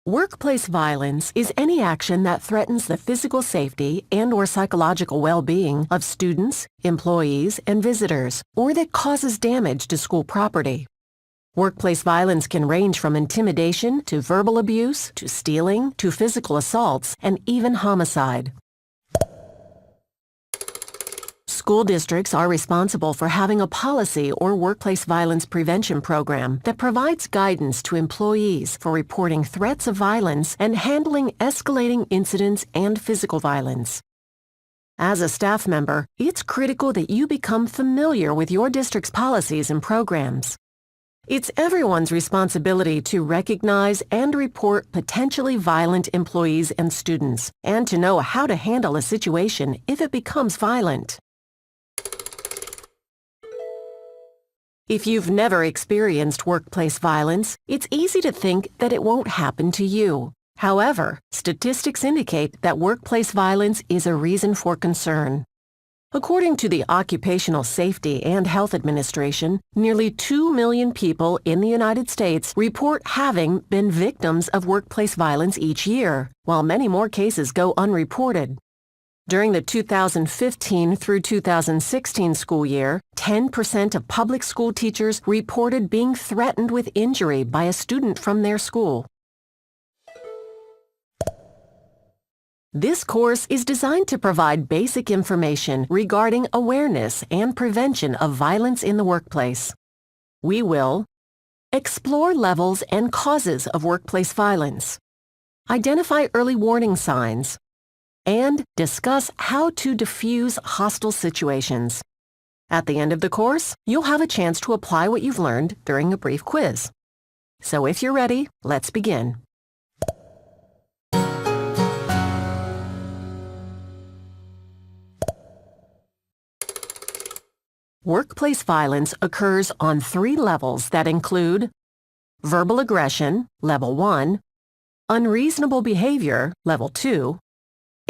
Workplace violence is any action that threatens the physical safety and/or psychological well-being of students, employees, and visitors, or that causes damage to school property. Workplace violence can range from intimidation to verbal abuse to stealing to physical assaults and even homicide. School districts are responsible for having a policy or workplace violence prevention program that provides guidance to employees for reporting threats of violence and handling escalating incidents and physical violence. As a staff member, it's critical that you become familiar with your district's policies and programs. It's everyone's responsibility to recognize and report potentially violent employees and students, and to know how to handle a situation if it becomes violent. If you've never experienced workplace violence, it's easy to think that it won't happen to you. However, statistics indicate that workplace violence is a reason for concern. According to the Occupational Safety and Health Administration, nearly 2 million people in the United States report having been victims of workplace violence each year, while many more cases go unreported. During the 2015 through 2016 school year, 10% of public school teachers reported being threatened with injury by a student from their school. This course is designed to provide basic information regarding awareness and prevention of violence in the workplace. We will explore levels and causes of workplace violence, identify early warning signs, and discuss how to diffuse hostile situations. At the end of the course, you'll have a chance to apply what you've learned during a brief quiz. So if you're ready, let's begin. Workplace violence occurs on 3 levels that include verbal aggression, level 1, unreasonable behavior, level 2,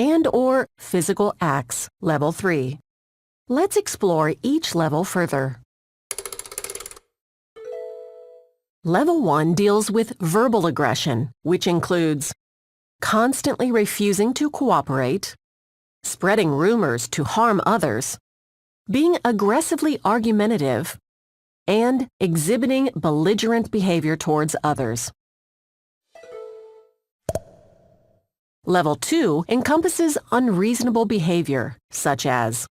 and/or physical acts, level 3. Let's explore each level further. Level 1 deals with verbal aggression, which includes constantly refusing to cooperate, spreading rumors to harm others, being aggressively argumentative, and exhibiting belligerent behavior towards others. Level 2 encompasses unreasonable behavior, such as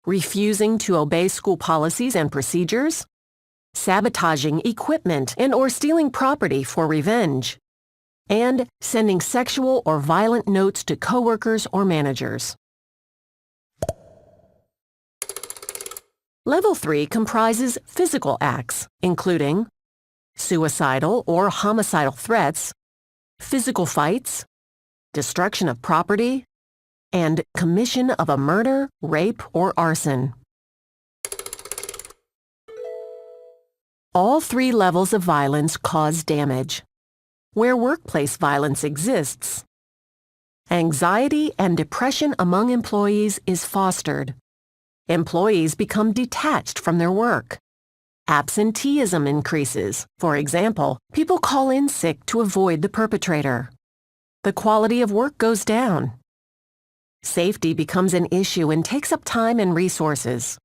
refusing to obey school policies and procedures, sabotaging equipment and/or stealing property for revenge, and sending sexual or violent notes to coworkers or managers. Level 3 comprises physical acts, including suicidal or homicidal threats, physical fights, destruction of property, and commission of a murder, rape, or arson. All 3 levels of violence cause damage. Where workplace violence exists, anxiety and depression among employees is fostered. Employees become detached from their work. Absenteeism increases. For example, people call in sick to avoid the perpetrator. The quality of work goes down. Safety becomes an issue and takes up time and resources.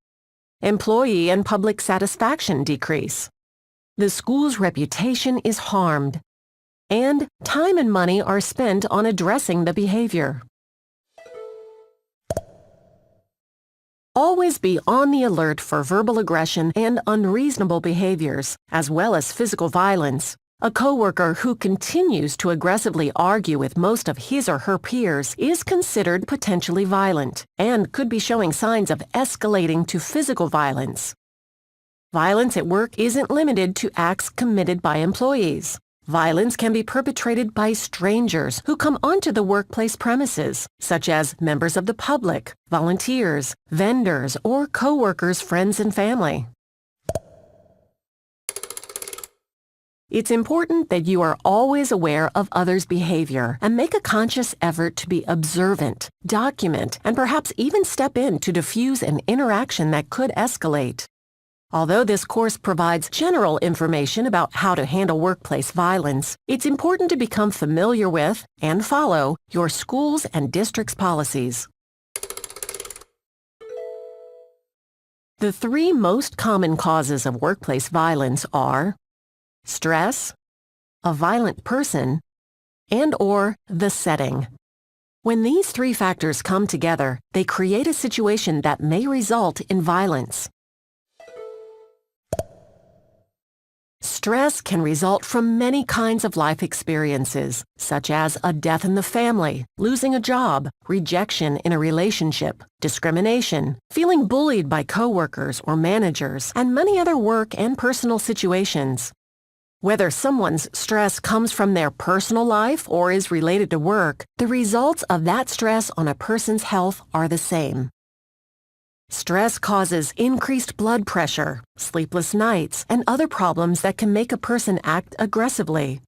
Employee and public satisfaction decrease. The school's reputation is harmed. And time and money are spent on addressing the behavior. Always be on the alert for verbal aggression and unreasonable behaviors, as well as physical violence. A coworker who continues to aggressively argue with most of his or her peers is considered potentially violent and could be showing signs of escalating to physical violence. Violence at work isn't limited to acts committed by employees. Violence can be perpetrated by strangers who come onto the workplace premises, such as members of the public, volunteers, vendors, or coworkers, friends, and family. It's important that you are always aware of others' behavior and make a conscious effort to be observant, document, and perhaps even step in to diffuse an interaction that could escalate. Although this course provides general information about how to handle workplace violence, it's important to become familiar with and follow your school's and district's policies. The three most common causes of workplace violence are stress, a violent person, and/or the setting. When these three factors come together, they create a situation that may result in violence. Stress can result from many kinds of life experiences, such as a death in the family, losing a job, rejection in a relationship, discrimination, feeling bullied by coworkers or managers, and many other work and personal situations. Whether someone's stress comes from their personal life or is related to work, the results of that stress on a person's health are the same. Stress causes increased blood pressure, sleepless nights, and other problems that can make a person act aggressively.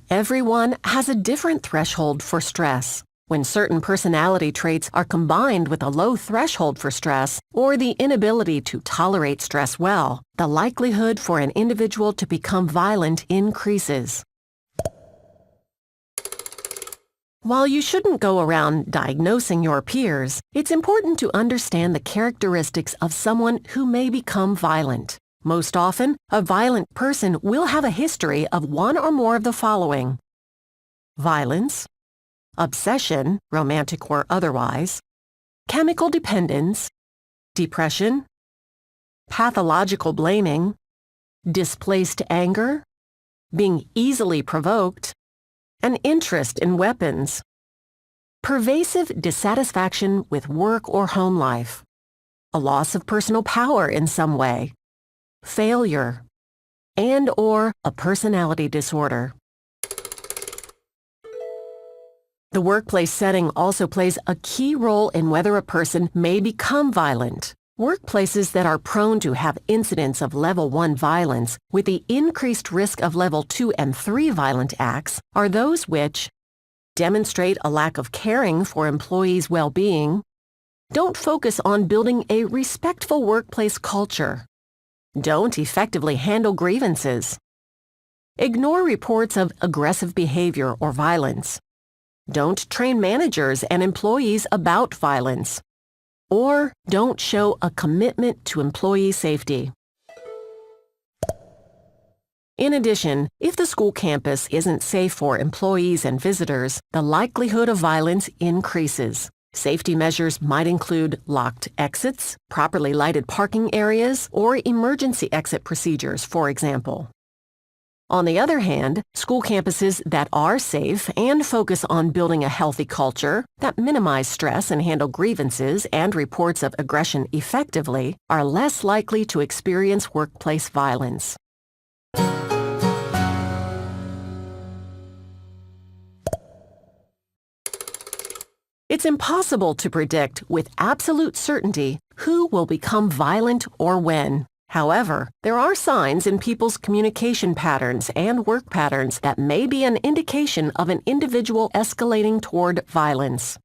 Everyone has a different threshold for stress. When certain personality traits are combined with a low threshold for stress or the inability to tolerate stress well, the likelihood for an individual to become violent increases. While you shouldn't go around diagnosing your peers, it's important to understand the characteristics of someone who may become violent. Most often, a violent person will have a history of one or more of the following: violence, obsession, romantic or otherwise, chemical dependence, depression, pathological blaming, displaced anger, being easily provoked, an interest in weapons, pervasive dissatisfaction with work or home life, a loss of personal power in some way, failure, and/or a personality disorder. The workplace setting also plays a key role in whether a person may become violent. Workplaces that are prone to have incidents of Level 1 violence with the increased risk of Level 2 and 3 violent acts are those which demonstrate a lack of caring for employees' well-being, don't focus on building a respectful workplace culture, don't effectively handle grievances, ignore reports of aggressive behavior or violence, don't train managers and employees about violence, or don't show a commitment to employee safety. In addition, if the school campus isn't safe for employees and visitors, the likelihood of violence increases. Safety measures might include locked exits, properly lighted parking areas, or emergency exit procedures, for example. On the other hand, school campuses that are safe and focus on building a healthy culture, that minimize stress and handle grievances and reports of aggression effectively, are less likely to experience workplace violence. It's impossible to predict with absolute certainty who will become violent or when. However, there are signs in people's communication patterns and work patterns that may be an indication of an individual escalating toward violence.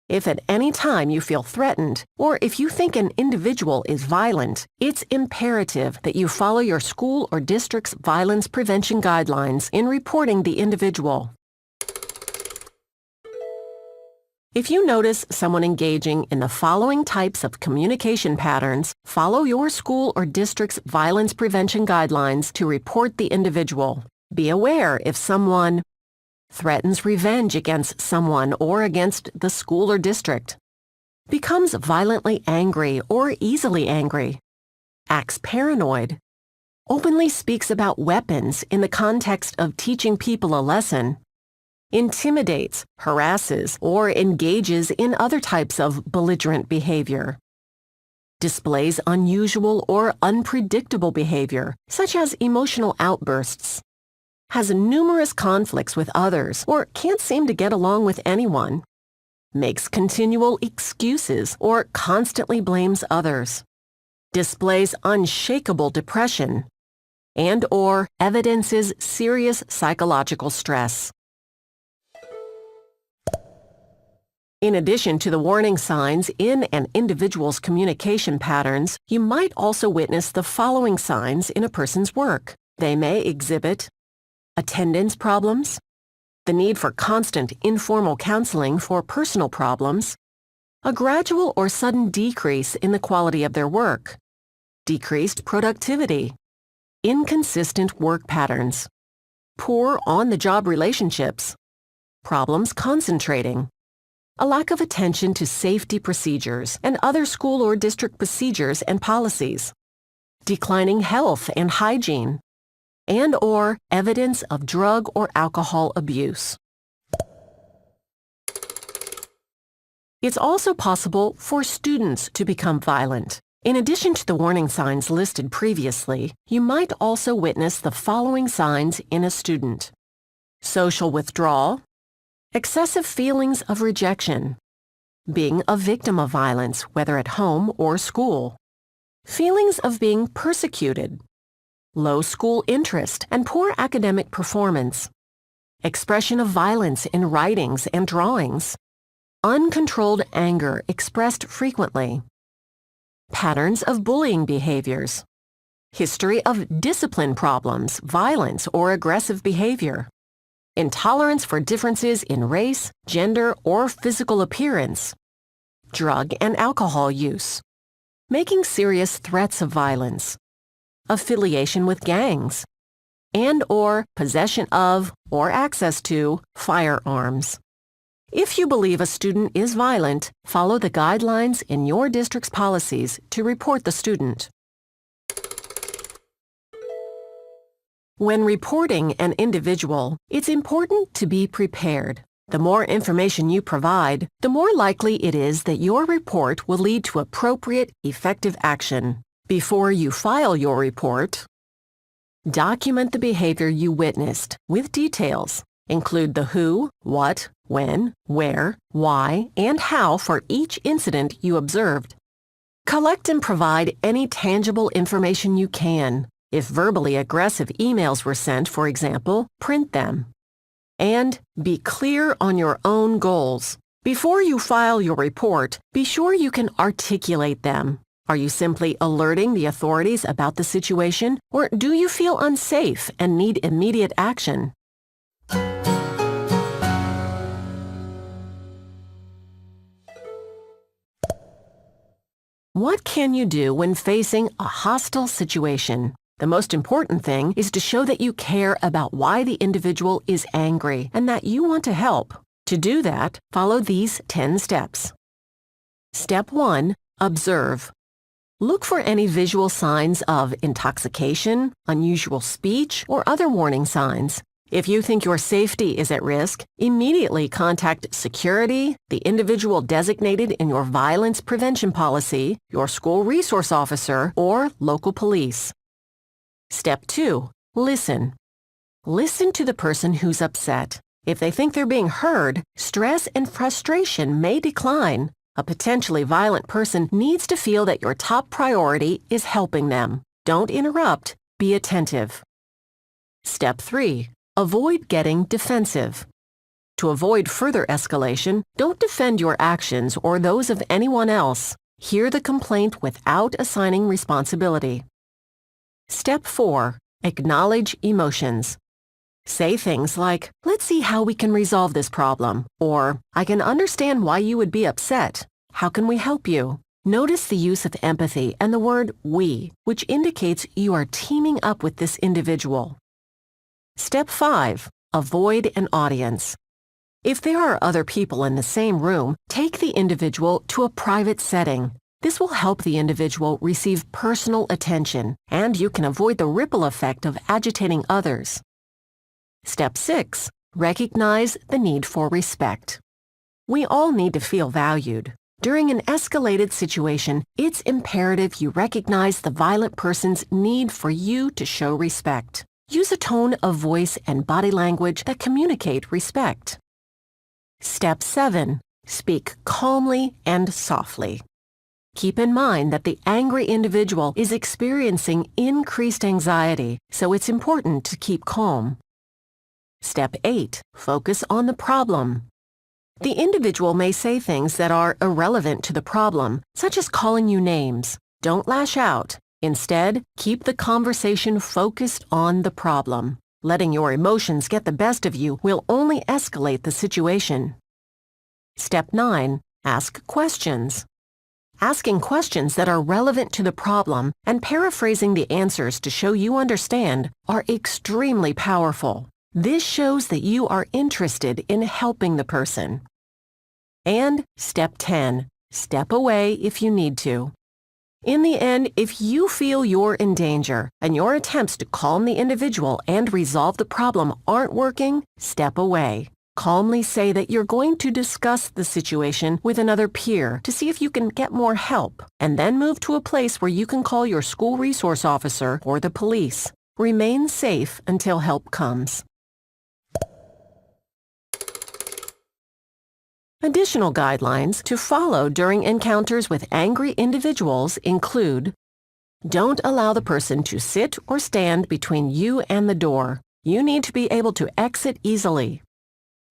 If at any time you feel threatened, or if you think an individual is violent, it's imperative that you follow your school or district's violence prevention guidelines in reporting the individual. If you notice someone engaging in the following types of communication patterns, follow your school or district's violence prevention guidelines to report the individual. Be aware if someone threatens revenge against someone or against the school or district, becomes violently angry or easily angry, acts paranoid, openly speaks about weapons in the context of teaching people a lesson, intimidates, harasses, or engages in other types of belligerent behavior, displays unusual or unpredictable behavior, such as emotional outbursts, has numerous conflicts with others or can't seem to get along with anyone, makes continual excuses or constantly blames others, displays unshakable depression, and/or evidences serious psychological stress. In addition to the warning signs in an individual's communication patterns, you might also witness the following signs in a person's work. They may exhibit attendance problems, the need for constant informal counseling for personal problems, a gradual or sudden decrease in the quality of their work, decreased productivity, inconsistent work patterns, poor on-the-job relationships, problems concentrating, a lack of attention to safety procedures and other school or district procedures and policies, declining health and hygiene, and/or evidence of drug or alcohol abuse. It's also possible for students to become violent. In addition to the warning signs listed previously, you might also witness the following signs in a student: social withdrawal, excessive feelings of rejection, being a victim of violence, whether at home or school, feelings of being persecuted, low school interest and poor academic performance, expression of violence in writings and drawings, uncontrolled anger expressed frequently, patterns of bullying behaviors, history of discipline problems, violence, or aggressive behavior, intolerance for differences in race, gender, or physical appearance, drug and alcohol use, making serious threats of violence, affiliation with gangs, and/or possession of or access to firearms. If you believe a student is violent, follow the guidelines in your district's policies to report the student. When reporting an individual, it's important to be prepared. The more information you provide, the more likely it is that your report will lead to appropriate, effective action. Before you file your report, document the behavior you witnessed with details. Include the who, what, when, where, why, and how for each incident you observed. Collect and provide any tangible information you can. If verbally aggressive emails were sent, for example, print them. And be clear on your own goals. Before you file your report, be sure you can articulate them. Are you simply alerting the authorities about the situation, or do you feel unsafe and need immediate action? What can you do when facing a hostile situation? The most important thing is to show that you care about why the individual is angry and that you want to help. To do that, follow these 10 steps. Step 1. Observe. Look for any visual signs of intoxication, unusual speech, or other warning signs. If you think your safety is at risk, immediately contact security, the individual designated in your violence prevention policy, your school resource officer, or local police. Step 2. Listen. Listen to the person who's upset. If they think they're being heard, stress and frustration may decline. A potentially violent person needs to feel that your top priority is helping them. Don't interrupt. Be attentive. Step 3. Avoid getting defensive. To avoid further escalation, don't defend your actions or those of anyone else. Hear the complaint without assigning responsibility. Step 4. Acknowledge emotions. Say things like, "Let's see how we can resolve this problem," or "I can understand why you would be upset. How can we help you?" Notice the use of empathy and the word "we," which indicates you are teaming up with this individual. Step 5. Avoid an audience. If there are other people in the same room, take the individual to a private setting. This will help the individual receive personal attention, and you can avoid the ripple effect of agitating others. Step 6. Recognize the need for respect. We all need to feel valued. During an escalated situation, it's imperative you recognize the violent person's need for you to show respect. Use a tone of voice and body language that communicate respect. Step 7. Speak calmly and softly. Keep in mind that the angry individual is experiencing increased anxiety, so it's important to keep calm. Step 8. Focus on the problem. The individual may say things that are irrelevant to the problem, such as calling you names. Don't lash out. Instead, keep the conversation focused on the problem. Letting your emotions get the best of you will only escalate the situation. Step 9. Ask questions. Asking questions that are relevant to the problem and paraphrasing the answers to show you understand are extremely powerful. This shows that you are interested in helping the person. And Step 10. Step away if you need to. In the end, if you feel you're in danger and your attempts to calm the individual and resolve the problem aren't working, step away. Calmly say that you're going to discuss the situation with another peer to see if you can get more help, and then move to a place where you can call your school resource officer or the police. Remain safe until help comes. Additional guidelines to follow during encounters with angry individuals include: don't allow the person to sit or stand between you and the door. You need to be able to exit easily.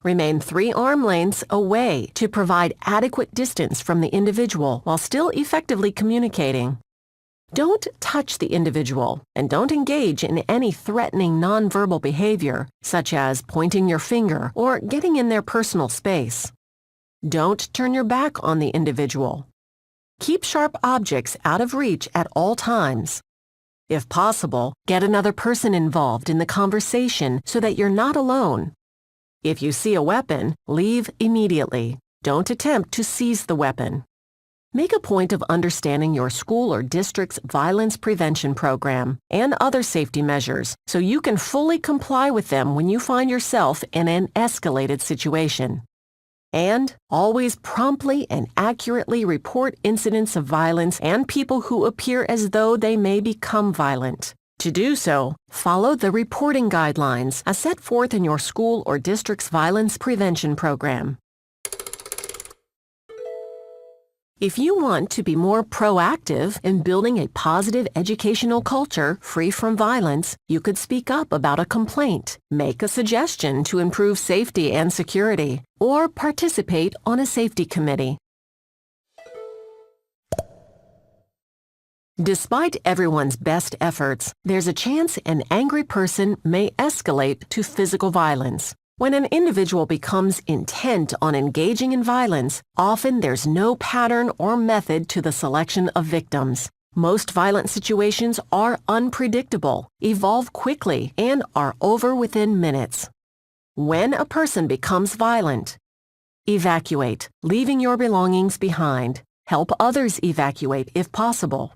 Remain 3 arm lengths away to provide adequate distance from the individual while still effectively communicating. Don't touch the individual, and don't engage in any threatening nonverbal behavior, such as pointing your finger or getting in their personal space. Don't turn your back on the individual. Keep sharp objects out of reach at all times. If possible, get another person involved in the conversation so that you're not alone. If you see a weapon, leave immediately. Don't attempt to seize the weapon. Make a point of understanding your school or district's violence prevention program and other safety measures so you can fully comply with them when you find yourself in an escalated situation. And always promptly and accurately report incidents of violence and people who appear as though they may become violent. To do so, follow the reporting guidelines as set forth in your school or district's violence prevention program. If you want to be more proactive in building a positive educational culture free from violence, you could speak up about a complaint, make a suggestion to improve safety and security, or participate on a safety committee. Despite everyone's best efforts, there's a chance an angry person may escalate to physical violence. When an individual becomes intent on engaging in violence, often there's no pattern or method to the selection of victims. Most violent situations are unpredictable, evolve quickly, and are over within minutes. When a person becomes violent, evacuate, leaving your belongings behind. Help others evacuate if possible.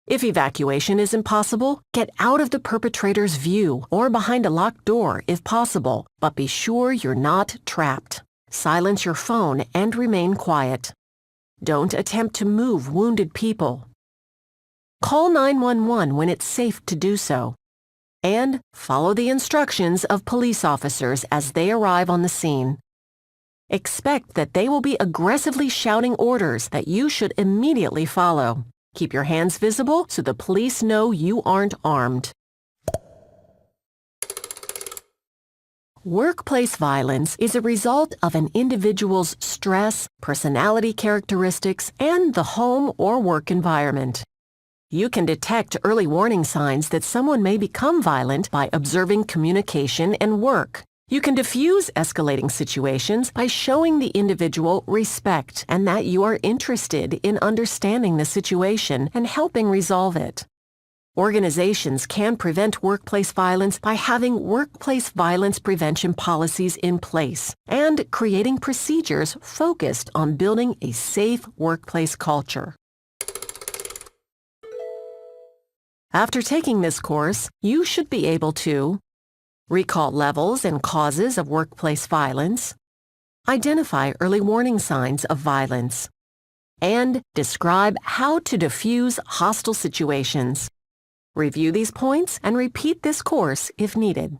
If evacuation is impossible, get out of the perpetrator's view or behind a locked door if possible, but be sure you're not trapped. Silence your phone and remain quiet. Don't attempt to move wounded people. Call 911 when it's safe to do so. And follow the instructions of police officers as they arrive on the scene. Expect that they will be aggressively shouting orders that you should immediately follow. Keep your hands visible so the police know you aren't armed. Workplace violence is a result of an individual's stress, personality characteristics, and the home or work environment. You can detect early warning signs that someone may become violent by observing communication and work. You can diffuse escalating situations by showing the individual respect and that you are interested in understanding the situation and helping resolve it. Organizations can prevent workplace violence by having workplace violence prevention policies in place and creating procedures focused on building a safe workplace culture. After taking this course, you should be able to recall levels and causes of workplace violence, identify early warning signs of violence, and describe how to diffuse hostile situations. Review these points and repeat this course if needed.